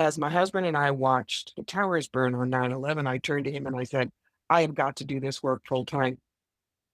As my husband and I watched the towers burn on 9/11, I turned to him and I said, I have got to do this work full time.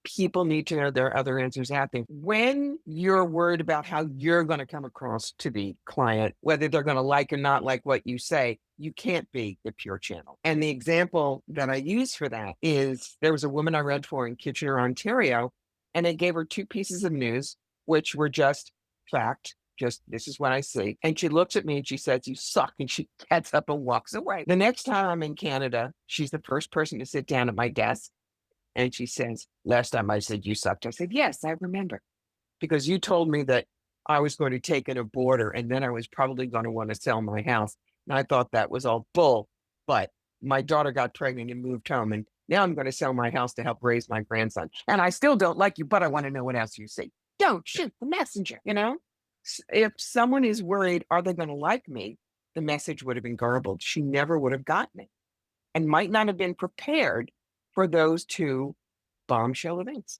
People need to know there are other answers out there. When you're worried about how you're going to come across to the client, whether they're going to like or not like what you say, you can't be the pure channel. And the example that I use for that is there was a woman I read for in Kitchener, Ontario, and it gave her two pieces of news, which were just fact. Just this is what I see. And she looks at me and she says, you suck. And she gets up and walks away. The next time I'm in Canada, she's the first person to sit down at my desk. And she says, last time I said you sucked. I said, yes, I remember. Because you told me that I was going to take in a border and then I was probably going to want to sell my house. And I thought that was all bull. But my daughter got pregnant and moved home. And now I'm going to sell my house to help raise my grandson. And I still don't like you, but I want to know what else you say. Don't shoot the messenger, you know? If someone is worried, are they going to like me? The message would have been garbled. She never would have gotten it and might not have been prepared for those two bombshell events.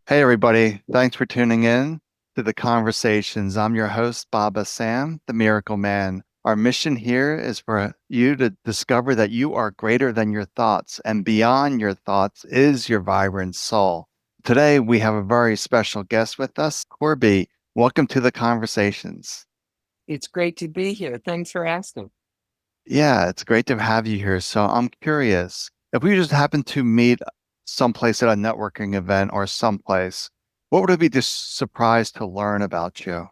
Hey, everybody. Thanks for tuning in to the conversations. I'm your host, Baba Sam, the Miracle Man. Our mission here is for you to discover that you are greater than your thoughts, and beyond your thoughts is your vibrant soul. Today, we have a very special guest with us, Corby. Welcome to the conversations. It's great to be here. Thanks for asking. Yeah, it's great to have you here. So I'm curious, if we just happen to meet someplace at a networking event or someplace, what would it be just surprised to learn about you?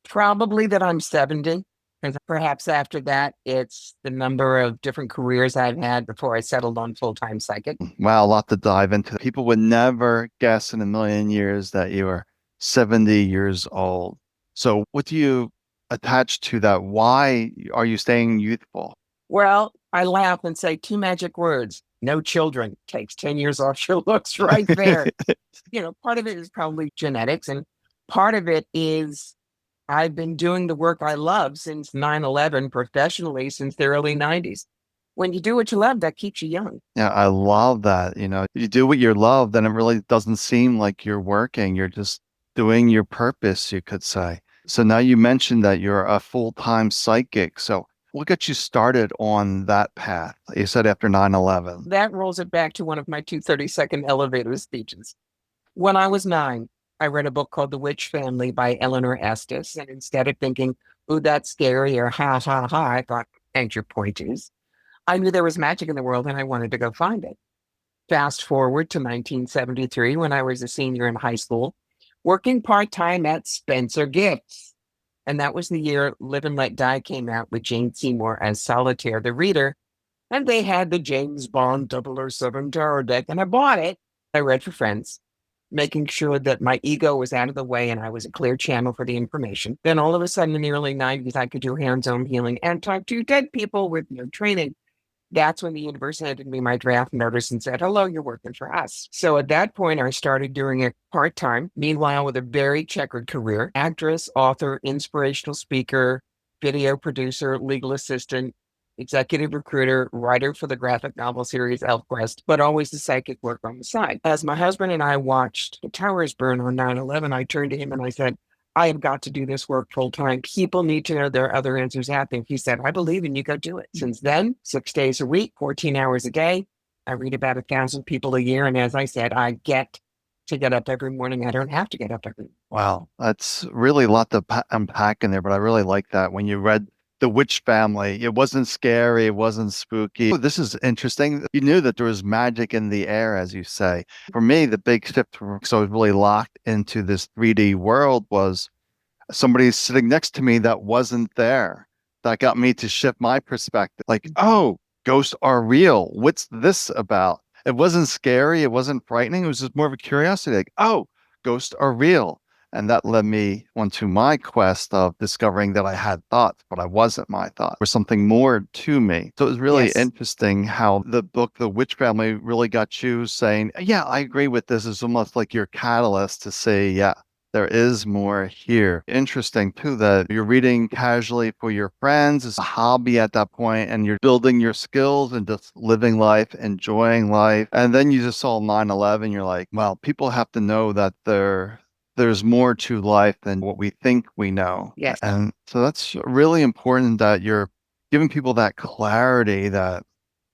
Probably that I'm 70. And perhaps after that, it's the number of different careers I've had before I settled on full time psychic. Wow, a lot to dive into. People would never guess in a million years that you are 70 years old. So what do you attach to that? Why are you staying youthful? Well, I laugh and say two magic words: no children. Takes 10 years off your looks right there. Part of it is probably genetics, and part of it is I've been doing the work I love since 9/11 professionally since the early 90s. When you do what you love, that keeps you young. Yeah, I love that. You do what you love, then it really doesn't seem like you're working. You're just doing your purpose, you could say. So now you mentioned that you're a full-time psychic. So what got you started on that path? You said after 9/11. That rolls it back to one of my 230-second elevator speeches. When I was 9, I read a book called The Witch Family by Eleanor Estes. And instead of thinking, ooh, that's scary or ha, ha, ha, I thought, and your point is, I knew there was magic in the world and I wanted to go find it. Fast forward to 1973 when I was a senior in high school, working part time at Spencer Gifts. And that was the year Live and Let Die came out with Jane Seymour as Solitaire the Reader. And they had the James Bond 007 tarot deck, and I bought it. I read for friends, making sure that my ego was out of the way and I was a clear channel for the information. Then all of a sudden in the early 90s, I could do hands-on healing and talk to dead people with no training. That's when the universe handed me my draft notice and said, hello, you're working for us. So at that point, I started doing it part time. Meanwhile, with a very checkered career: actress, author, inspirational speaker, video producer, legal assistant, executive recruiter, writer for the graphic novel series ElfQuest, but always the psychic work on the side. As my husband and I watched the towers burn on 9/11, I turned to him and I said, I have got to do this work full time. People need to know there are other answers out there. He said, I believe in you, go do it. Since then, 6 days a week, 14 hours a day. I read about 1,000 people a year. And as I said, I get to get up every morning. I don't have to get up every morning. Wow, that's really a lot to unpack in there, but I really like that. When you read The Witch Family, it wasn't scary, it wasn't spooky. Oh, this is interesting. You knew that there was magic in the air, as you say. For me, the big shift, so I was really locked into this 3D world, was somebody sitting next to me that wasn't there. That got me to shift my perspective. Like, oh, ghosts are real. What's this about? It wasn't scary. It wasn't frightening. It was just more of a curiosity. Like, oh, ghosts are real. And that led me onto my quest of discovering that I had thoughts, but I wasn't my thought. There was something more to me. So it was really Yes. interesting how the book, The Witch Family, really got you saying, yeah, I agree with this. It's almost like your catalyst to say, yeah, there is more here. Interesting too that you're reading casually for your friends. It's a hobby at that point, and you're building your skills and just living life, enjoying life. And then you just saw 9/11. You're like, well, people have to know that there's more to life than what we think we know. Yes. And so that's really important that you're giving people that clarity that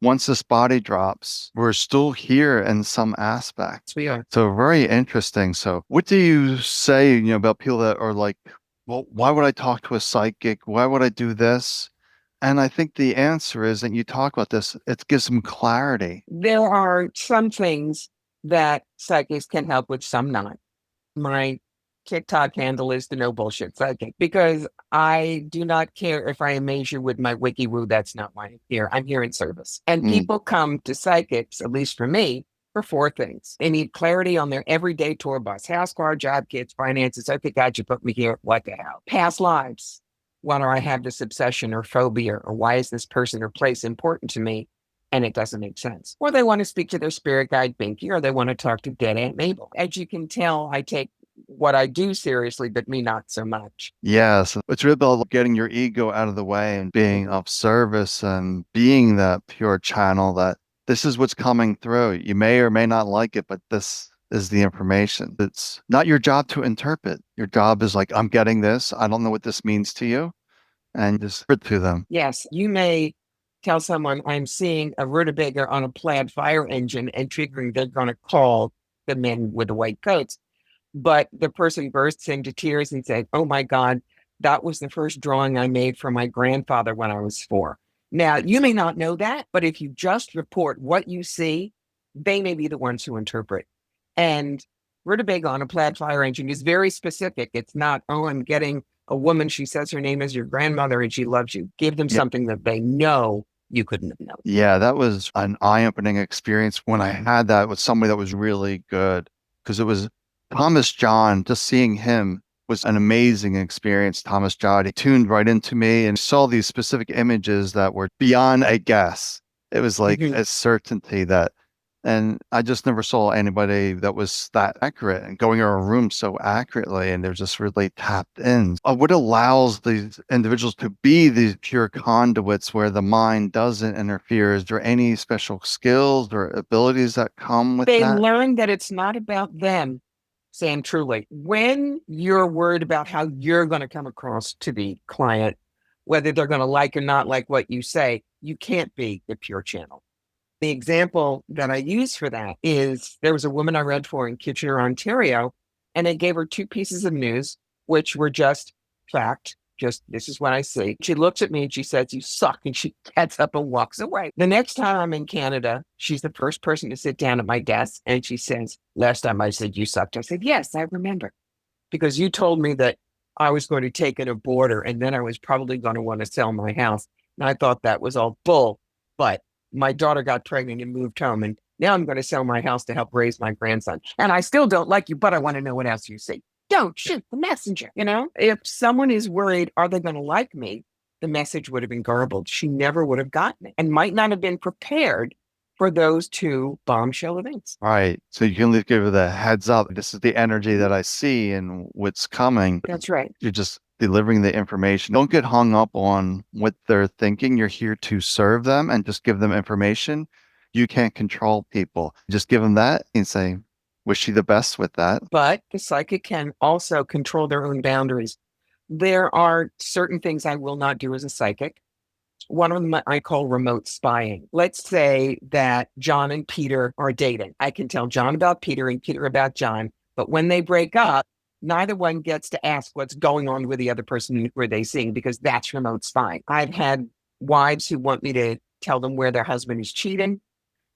once this body drops, we're still here in some aspect. We are. So very interesting. So what do you say, about people that are like, well, why would I talk to a psychic? Why would I do this? And I think the answer is that you talk about this, it gives them clarity. There are some things that psychics can help with, some not. My TikTok handle is the no bullshit psychic because I do not care if I amaze you with my wiki woo. That's not why I'm here. I'm here in service. And Mm, people come to psychics, at least for me, for four things. They need clarity on their everyday tour bus, house, car, job, kids, finances. Okay, God, you put me here. What the hell? Past lives. Why do I have this obsession or phobia? Or why is this person or place important to me? And it doesn't make sense. Or they want to speak to their spirit guide, Binky, or they want to talk to dead Aunt Mabel. As you can tell, I take what I do seriously, but me not so much. yes, it's really about getting your ego out of the way and being of service and being that pure channel that this is what's coming through. You may or may not like it, but this is the information. It's not your job to interpret. Your job is like, I'm getting this. I don't know what this means to you. And just give it to them. Yes, you may tell someone I'm seeing a rutabaga on a plaid fire engine and triggering they're going to call the men with the white coats. But the person bursts into tears and said, "Oh my God, that was the first drawing I made for my grandfather when I was 4." Now, you may not know that, but if you just report what you see, they may be the ones who interpret. And rutabaga on a plaid fire engine is very specific. It's not, oh, I'm getting a woman, she says her name is your grandmother and she loves you. Give them Yeah. something that they know you couldn't have known. Yeah, that was an eye-opening experience when I had that with somebody that was really good because it was Thomas John. Just seeing him was an amazing experience. Thomas John, he tuned right into me and saw these specific images that were beyond a guess. It was like Mhm. a certainty that, and I just never saw anybody that was that accurate and going in a room so accurately, and they're just really tapped in. What allows these individuals to be these pure conduits where the mind doesn't interfere? Is there any special skills or abilities that come with They that? learn that it's not about them, Sam, truly. When you're worried about how you're going to come across to the client, whether they're going to like or not like what you say, you can't be the pure channel. The example that I use for that is there was a woman I read for in Kitchener, Ontario, and I gave her two pieces of news, which were just fact. Just this is what I see. She looks at me and she says, "You suck." And she gets up and walks away. The next time I'm in Canada, she's the first person to sit down at my desk and she says, "Last time I said you sucked." I said, "Yes, I remember. Because you told me that I was going to take in a border and then I was probably going to want to sell my house." And I thought that was all bull. But my daughter got pregnant and moved home. And now I'm going to sell my house to help raise my grandson. And I still don't like you, but I want to know what else you see. Don't shoot the messenger. If someone is worried, are they going to like me? The message would have been garbled. She never would have gotten it and might not have been prepared for those two bombshell events. Right. So you can at least give the heads up. This is the energy that I see and what's coming. That's right. You're just delivering the information. Don't get hung up on what they're thinking. You're here to serve them and just give them information. You can't control people. Just give them that and say, wish you the best with that. But the psychic can also control their own boundaries. There are certain things I will not do as a psychic. One of them I call remote spying. Let's say that John and Peter are dating. I can tell John about Peter and Peter about John, but when they break up, neither one gets to ask what's going on with the other person who are they seeing because that's remote spying. I've had wives who want me to tell them where their husband is cheating,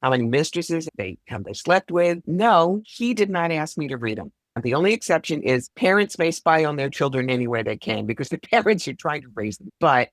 how many mistresses they have they slept with. No, he did not ask me to read them. The only exception is parents may spy on their children any way they can because the parents are trying to raise them. But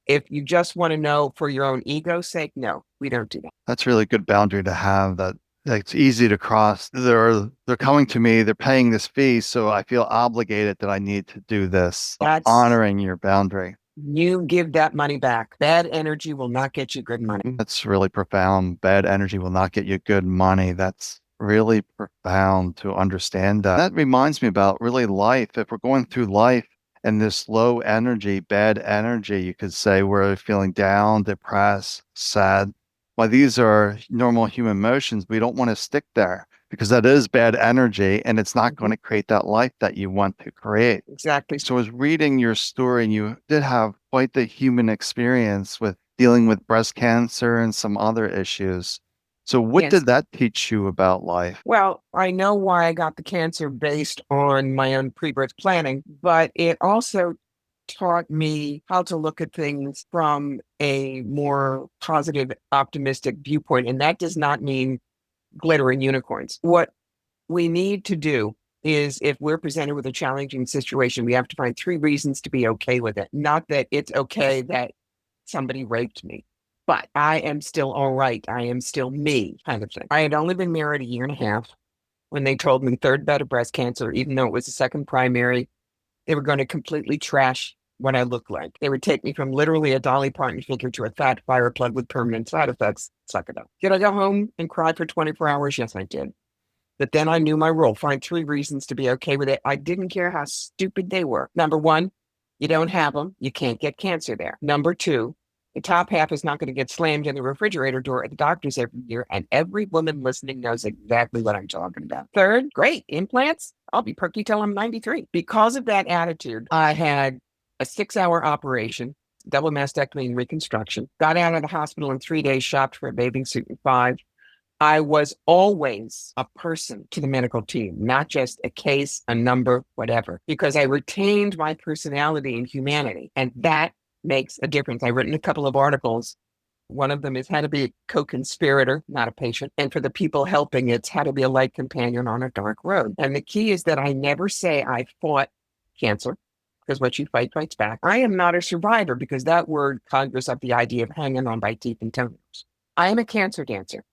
if you just want to know for your own ego's sake, no, we don't do that. That's a really good boundary to have that it's easy to cross. They're coming to me, they're paying this fee, so I feel obligated that I need to do this. That's Honoring your boundary. you give that money back. Bad energy will not get you good money. That's really profound. Bad energy will not get you good money. That's really profound to understand that. That reminds me about really life. If we're going through life and this low energy, bad energy, you could say we're feeling down, depressed, sad. Well, these are normal human emotions. We don't want to stick there because that is bad energy and it's not going Mhm. to create that life that you want to create. Exactly. So I was reading your story and you did have quite the human experience with dealing with breast cancer and some other issues. So what Yes. did that teach you about life? Well, I know why I got the cancer based on my own pre-birth planning, but it also taught me how to look at things from a more positive, optimistic viewpoint. And that does not mean glitter and unicorns. What we need to do is, if we're presented with a challenging situation, we have to find three reasons to be okay with it. Not that it's okay that somebody raped me, but I am still all right. I am still me, kind of thing. I had only been married a year and a half when they told me third bout of breast cancer, even though it was the second primary. They were going to completely trash what I looked like. They would take me from literally a Dolly Parton figure to a fat fire plug with permanent side effects. Suck it up. Did I go home and cry for 24 hours? Yes, I did. But then I knew my role. Find three reasons to be okay with it. I didn't care how stupid they were. Number one, you don't have them. You can't get cancer there. Number two, the top half is not going to get slammed in the refrigerator door at the doctor's every year. And every woman listening knows exactly what I'm talking about. Third, great implants. I'll be perky till I'm 93. Because of that attitude, I had a 6-hour operation, double mastectomy and reconstruction, got out of the hospital in 3 days, shopped for a bathing suit in 5. I was always a person to the medical team, not just a case, a number, whatever, because I retained my personality and humanity. And that makes a difference. I've written a couple of articles. One of them is how to be a co-conspirator, not a patient. And for the people helping, it's how to be a light companion on a dark road. And the key is that I never say I fought cancer, because what you fight fights back. I am not a survivor, because that word conjures up the idea of hanging on by teeth and toenails. I am a cancer dancer.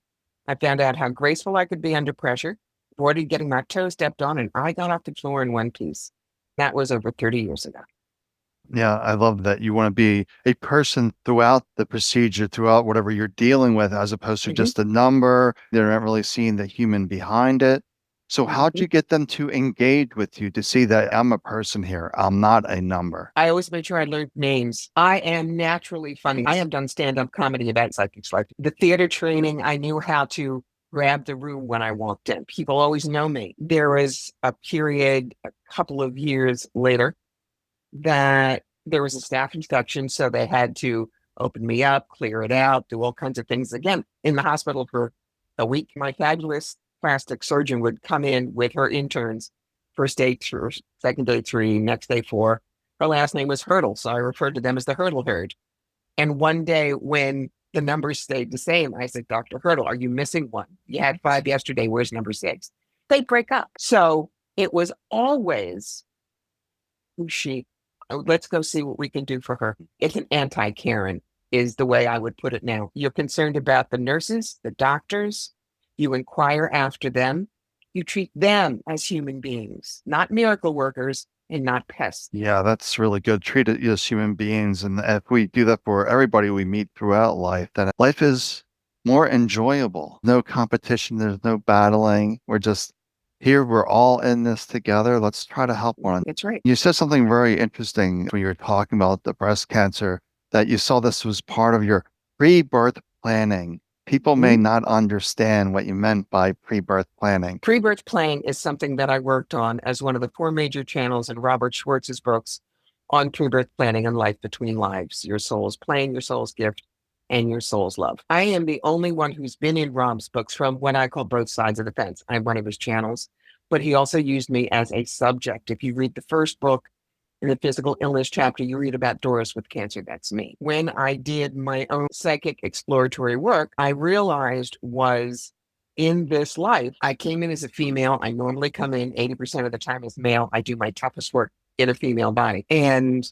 I found out how graceful I could be under pressure, avoided getting my toe stepped on, and I got off the floor in one piece. That was over 30 years ago. Yeah, I love that you want to be a person throughout the procedure, throughout whatever you're dealing with, as opposed to Mhm, just a number. They're not really seeing the human behind it. So how'd mhm. you get them to engage with you to see that I'm a person here? I'm not a number. I always made sure I learned names. I am naturally funny. I have done stand-up comedy about psychics. Like the theater training, I knew how to grab the room when I walked in. People always know me. There was a period a couple of years later that there was a staff infection, so they had to open me up, clear it out, do all kinds of things again in the hospital for a week. My fabulous plastic surgeon would come in with her interns, first day through, second day 3, next day 4. Her last name was Hurdle, so I referred to them as the Hurdle Herd. And one day when the numbers stayed the same, I said, Dr. Hurdle, are you missing one? You had 5 yesterday. Where's number 6? They'd break up. So it was always who's she? Oh, let's go see what we can do for her. It's an anti-Karen, is the way I would put it now. You're concerned about the nurses, the doctors. You inquire after them. You treat them as human beings, not miracle workers and not pests. Yeah, that's really good. Treat it as human beings. And if we do that for everybody we meet throughout life, then life is more enjoyable. No competition, there's no battling. We're just here, we're all in this together. Let's try to help one. That's right. You said something very interesting when you were talking about the breast cancer, that you saw this was part of your pre-birth planning. People may Mhm. not understand what you meant by pre-birth planning. Pre-birth planning is something that I worked on as one of the 4 major channels in Robert Schwartz's books on pre-birth planning and life between lives, your soul's plan, your soul's gift, and your soul's love. I am the only one who's been in Rob's books from what I call both sides of the fence. I'm one of his channels, but he also used me as a subject. If you read the first book in the physical illness chapter, you read about Doris with cancer. That's me. When I did my own psychic exploratory work, I realized was in this life, I came in as a female. I normally come in 80% of the time as male. I do my toughest work in a female body. And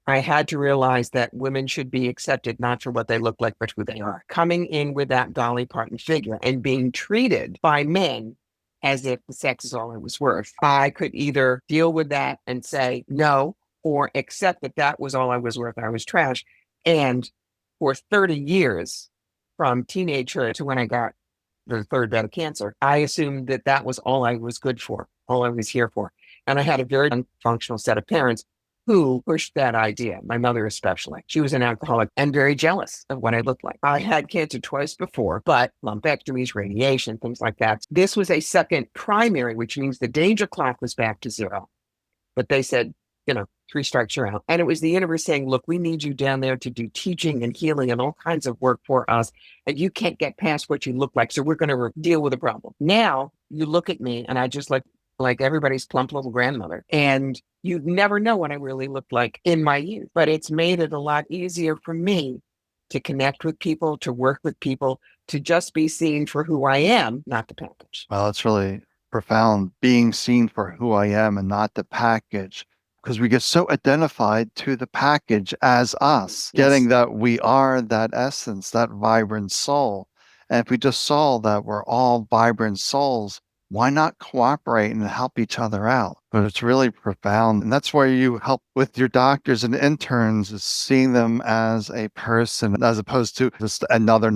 I had to realize that women should be accepted not for what they look like, but who they are. Coming in with that Dolly Parton figure and being treated by men as if the sex is all it was worth. I could either deal with that and say no, or accept that that was all I was worth. I was trash. And for 30 years, from teenagehood to when I got the third bout of cancer, I assumed that that was all I was good for, all I was here for. And I had a very unfunctional set of parents who pushed that idea. My mother, especially. She was an alcoholic and very jealous of what I looked like. I had cancer twice before, but lumpectomies, radiation, things like that. This was a second primary, which means the danger clock was back to zero. But they said, 3 strikes you're out. And it was the universe saying, look, we need you down there to do teaching and healing and all kinds of work for us. And you can't get past what you look like. So we're going to deal with the problem. Now you look at me and I just look like everybody's plump little grandmother. And you'd never know what I really looked like in my youth. But it's made it a lot easier for me to connect with people, to work with people, to just be seen for who I am, not the package. Well, it's really profound being seen for who I am and not the package. Because we get so identified to the package as us, getting Yes. that we are that essence, that vibrant soul. And if we just saw that we're all vibrant souls, why not cooperate and help each other out? But it's really profound. And that's where you help with your doctors and interns, is seeing them as a person as opposed to just another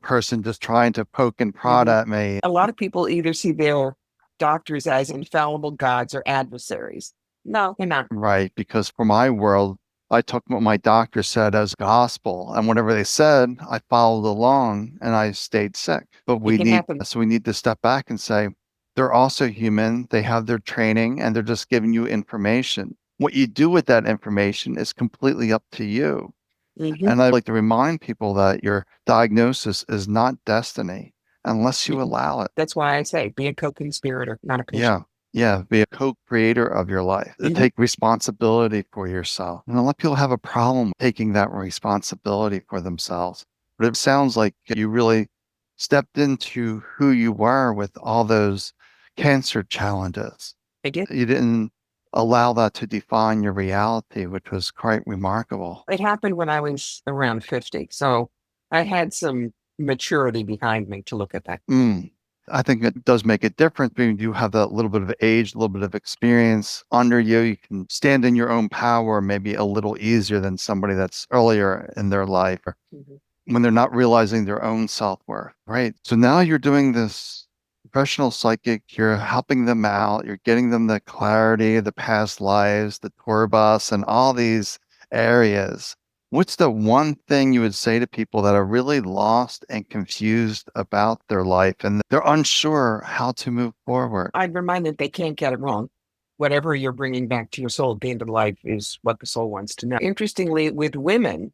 person just trying to poke and prod Mhm. at me. A lot of people either see their doctors as infallible gods or adversaries. No, they're not. Right. Because for my world, I took what my doctor said as gospel, and whatever they said, I followed along and I stayed sick. But It can happen. we need to step back and say, they're also human. They have their training and they're just giving you information. What you do with that information is completely up to you. Hmm. And I like to remind people that your diagnosis is not destiny unless you allow it. That's why I say be a co-conspirator, not a patient. Yeah. Yeah. Be a co-creator of your life. Hmm. Take responsibility for yourself. And a lot of people have a problem taking that responsibility for themselves. But it sounds like you really stepped into who you were with all those cancer challenges. I did. You didn't allow that to define your reality, which was quite remarkable. It happened when I was around 50. So I had some maturity behind me to look at that. Mm. I think it does make a difference when you have that little bit of age, a little bit of experience under you. You can stand in your own power maybe a little easier than somebody that's earlier in their life or Mhm. when they're not realizing their own self-worth. Right. So now you're doing this professional psychic, you're helping them out, you're getting them the clarity, the past lives, the tour bus, and all these areas. What's the one thing you would say to people that are really lost and confused about their life and they're unsure how to move forward? I'd remind them they can't get it wrong. Whatever you're bringing back to your soul at the end of life is what the soul wants to know. Interestingly, with women,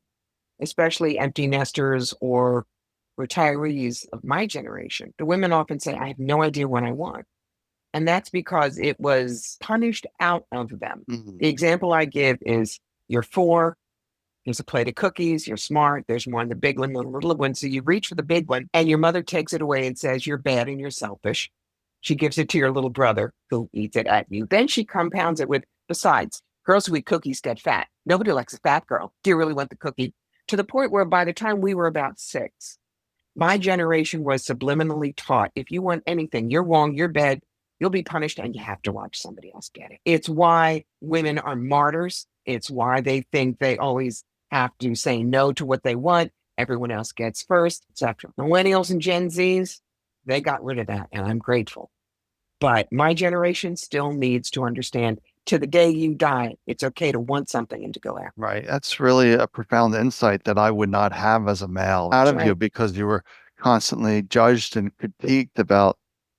especially empty nesters or retirees of my generation, the women often say, I have no idea what I want. And that's because it was punished out of them. Mhm. The example I give is you're four, there's a plate of cookies, you're smart, there's one, the big one, the little one. So you reach for the big one, and your mother takes it away and says, you're bad and you're selfish. She gives it to your little brother who eats it at you. Then she compounds it with, besides, girls who eat cookies get fat. Nobody likes a fat girl. Do you really want the cookie? To the point where by the time we were about 6, my generation was subliminally taught if you want anything, you're wrong, you're bad, you'll be punished, and you have to watch somebody else get it. It's why women are martyrs. It's why they think they always have to say no to what they want. Everyone else gets first, etc. Millennials and Gen Zs, they got rid of that, and I'm grateful. But my generation still needs to understand to the day you die, it's okay to want something and to go after. Right. That's really a profound insight that I would not have as a male out That's of you right. because you were constantly judged and critiqued about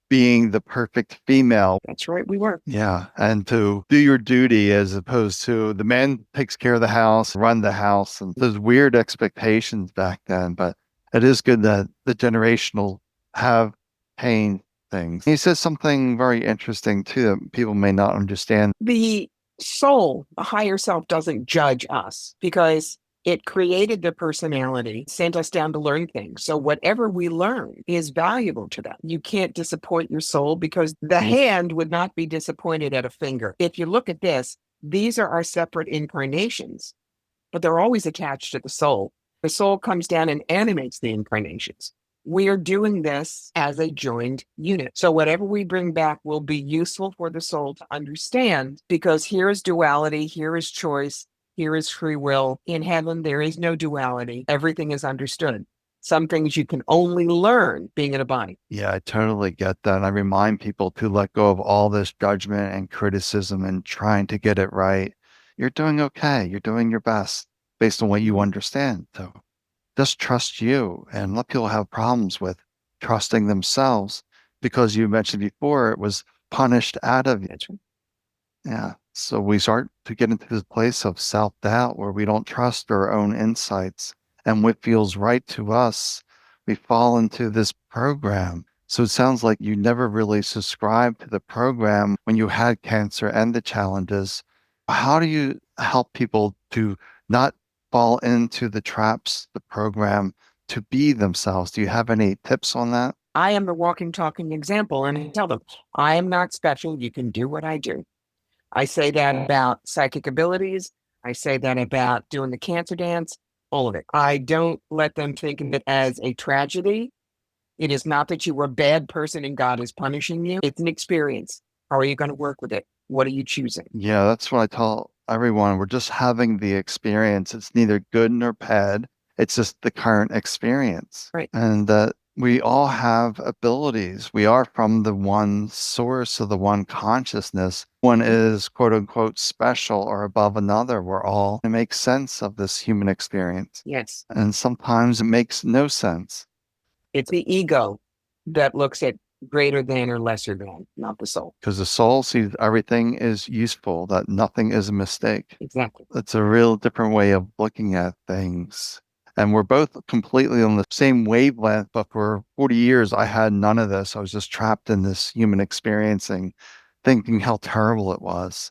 being the perfect female. That's right. We were. Yeah. And to do your duty as opposed to the man takes care of the house, run the house, and those weird expectations back then. But it is good that the generational have changed things. He says something very interesting too that people may not understand. The soul, the higher self, doesn't judge us because it created the personality, sent us down to learn things. So whatever we learn is valuable to them. You can't disappoint your soul because the hand would not be disappointed at a finger. If you look at this, these are our separate incarnations, but they're always attached to the soul. The soul comes down and animates the incarnations. We are doing this as a joined unit. So whatever we bring back will be useful for the soul to understand because here is duality, here is choice, here is free will. In heaven, there is no duality. Everything is understood. Some things you can only learn being in a body. Yeah, I totally get that. And I remind people to let go of all this judgment and criticism and trying to get it right. You're doing okay. You're doing your best based on what you understand. So just trust you, and a lot of people have problems with trusting themselves because you mentioned before it was punished out of you. That's right. Yeah. So we start to get into this place of self doubt where we don't trust our own insights and what feels right to us. We fall into this program. So it sounds like you never really subscribed to the program when you had cancer and the challenges. How do you help people to not fall into the traps, the program, to be themselves? Do you have any tips on that? I am the walking, talking example, and I tell them, I am not special. You can do what I do. I say that about psychic abilities. I say that about doing the cancer dance, all of it. I don't let them think of it as a tragedy. It is not that you were a bad person and God is punishing you. It's an experience. How are you going to work with it? What are you choosing? Yeah, that's what I tell everyone. We're just having the experience. It's neither good nor bad. It's just the current experience. Right. And that we all have abilities. We are from the one source of the one consciousness. One is quote unquote special or above another. We're all to make sense of this human experience. Yes. And sometimes it makes no sense. It's the ego that looks at greater than or lesser than, not the soul. Because the soul sees everything is useful, that nothing is a mistake. Exactly. It's a real different way of looking at things. And we're both completely on the same wavelength, but for 40 years, I had none of this. I was just trapped in this human experiencing, thinking how terrible it was.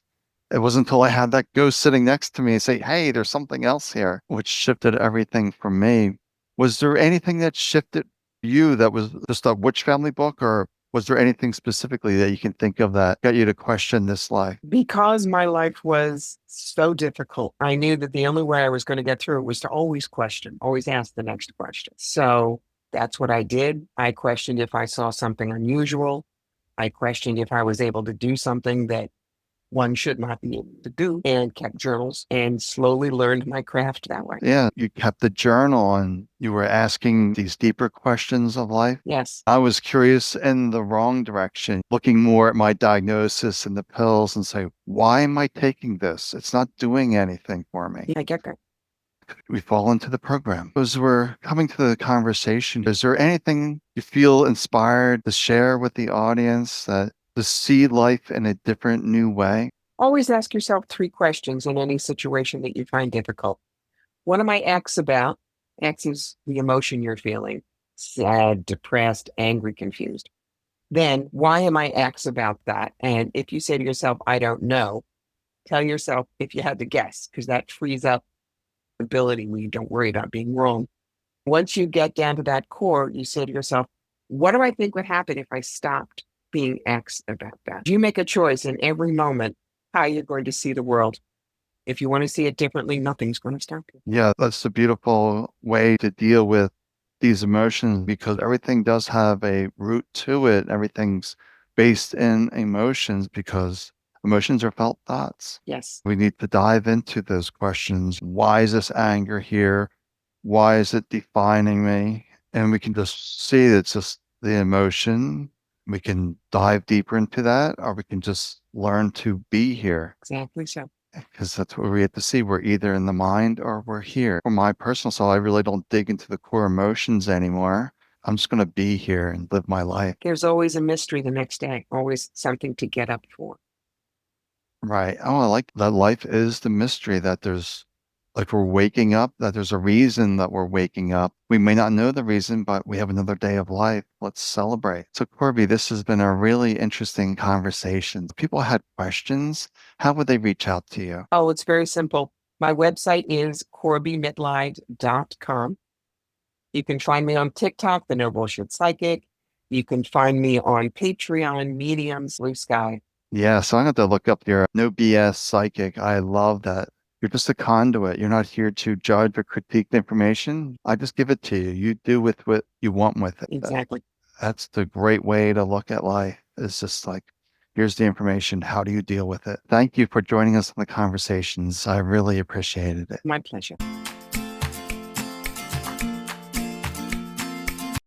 It wasn't until I had that ghost sitting next to me and say, hey, there's something else here, which shifted everything for me. Was there anything that shifted you that was just a Witch Family book, or was there anything specifically that you can think of that got you to question this life? Because my life was so difficult, I knew that the only way I was going to get through it was to always question, always ask the next question. So that's what I did. I questioned if I saw something unusual. I questioned if I was able to do something that one should not be able to do, and kept journals and slowly learned my craft that way. Yeah, you kept the journal and you were asking these deeper questions of life. Yes. I was curious in the wrong direction, looking more at my diagnosis and the pills and say, why am I taking this? It's not doing anything for me. Yeah, I get that. We fall into the program. As we're coming to the conversation, is there anything you feel inspired to share with the audience that to see life in a different new way? Always ask yourself 3 questions in any situation that you find difficult. What am I X about? X is the emotion you're feeling: sad, depressed, angry, confused. Then, why am I X about that? And if you say to yourself, I don't know, tell yourself if you had to guess, because that frees up ability when you don't worry about being wrong. Once you get down to that core, you say to yourself, what do I think would happen if I stopped being X about that? You make a choice in every moment how you're going to see the world. If you want to see it differently, nothing's going to stop you. Yeah, that's a beautiful way to deal with these emotions because everything does have a root to it. Everything's based in emotions because emotions are felt thoughts. Yes, We need to dive into those questions. Why is this anger here? Why is it defining me? And we can just see it's just the emotion. We can dive deeper into that, or we can just learn to be here exactly so. because that's what we have to see. We're either in the mind or we're here. For my personal self, I really don't dig into the core emotions anymore. I'm just going to be here and live my life. There's always a mystery the next day, always something to get up for. Right. Oh, I like that life is the mystery that there's like we're waking up, that there's a reason that we're waking up. We may not know the reason, but we have another day of life. Let's celebrate. So, Corby, this has been a really interesting conversation. If people had questions, how would they reach out to you? Oh, it's very simple. My website is corbiemitleid.com. You can find me on TikTok, The No Bullshit Psychic. You can find me on Patreon, Mediums, Blue Sky. Yeah, so I'm going to look up your no BS psychic. I love that. You're just a conduit. You're not here to judge or critique the information. I just give it to you. You do with what you want with it. Exactly. That's the great way to look at life. It's just like, here's the information. How do you deal with it? Thank you for joining us in the conversations. I really appreciated it. My pleasure.